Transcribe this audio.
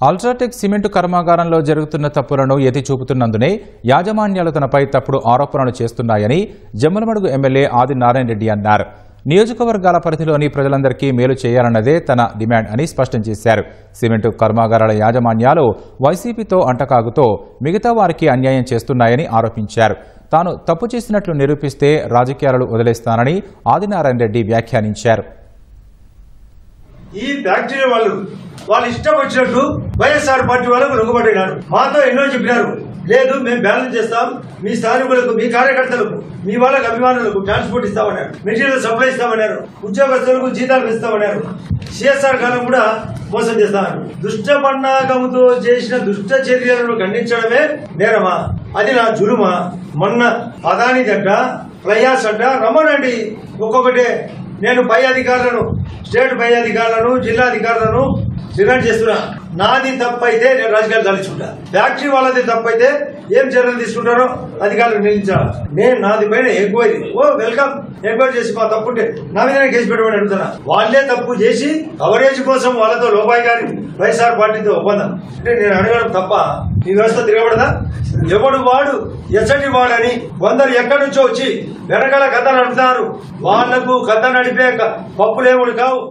UltraTech cement కర్మాగారంలో జరుగుతున్న తప్పులను ఎత్తి చూపుతున్నందునే యాజమాన్యాలు తనపై తప్పుడు ఆరోపణలు చేస్తున్నాయని జమ్మలమడుగు ఎమ్మెల్యే ఆదినారాయణ రెడ్డి అన్నారు. నియోజకవర్గాల పరిధిలోని ప్రజలందరికీ మేలు చేయాలన్నదే తన డిమాండ్ అని స్పష్టం చేశారు. సిమెంటు కర్మాగారాల యాజమాన్యాలు వైసీపీతో అంటకాగుతో మిగతా వారికి అన్యాయం చేస్తున్నాయని ఆరోపించారు. తాను తప్పు చేసినట్లు నిరూపిస్తే రాజకీయాలను వదిలేస్తానని ఆదినారాయణ రెడ్డి వ్యాఖ్యానించారు. ఈ ఫ్యాక్టరీ వాళ్ళు ఇష్టం వచ్చినట్టు వైఎస్ఆర్ పార్టీ వాళ్ళకు రుగ్గుపడినారు. మాతో ఎన్నో చెప్పినారు, లేదు మేము బ్యాలెన్స్ చేస్తాం, మీ స్థానికులకు, మీ కార్యకర్తలకు, మీ వాళ్ళకు అభిమానులకు ట్రాన్స్పోర్ట్ ఇస్తామన్నారు, మెటీరియల్ సప్లై ఇస్తామన్నారు, ఉద్యోగస్తులకు జీతాలు ఇస్తామన్నారు. సిఎస్ఆర్ కాలం కూడా మోసం చేస్తామన్నారు. దుష్ట పన్నాగముతో చేసిన దుష్ట చర్యలను ఖండించడమే నేరమా? అది నా జులుమా? మొన్న అదాని అంట, ప్రయాస్ అంట, రమ్మనండి ఒక్కొక్కటే. నేను పై అధికారులను, స్టేట్ పై అధికారులను, జిల్లా అధికారులను డిమాండ్ చేస్తున్నా. నాది తప్పైతే నేను రాజకీయాలు తలుచుకుంటా. ఫ్యాక్టరీ వాళ్ళది తప్పైతే ఏం చర్యలు తీసుకుంటారో అధికారులు నిలిచారు. నేను నాది పైన ఎంక్వైరీ, వెల్కమ్, ఎంక్వైరీ చేసి మా తప్పుంటే నా మీద కేసు పెట్టమని అడుగుతున్నా. వాళ్ళే తప్పు చేసి కవరేజ్ కోసం వాళ్ళతో లోపాయి గారి వైఎస్ఆర్ పార్టీతో ఒప్పందం అంటే నేను అడగడం తప్ప ఈ వ్యవస్థ తిరగబడదా? ఎవడు వాడు ఎచ్చటి వాడని కొందరు ఎక్కడి నుంచో వచ్చి వెనకాల కథ నడుపుతారు. వాళ్లకు కథ నడిపే పప్పులేముడు కావు.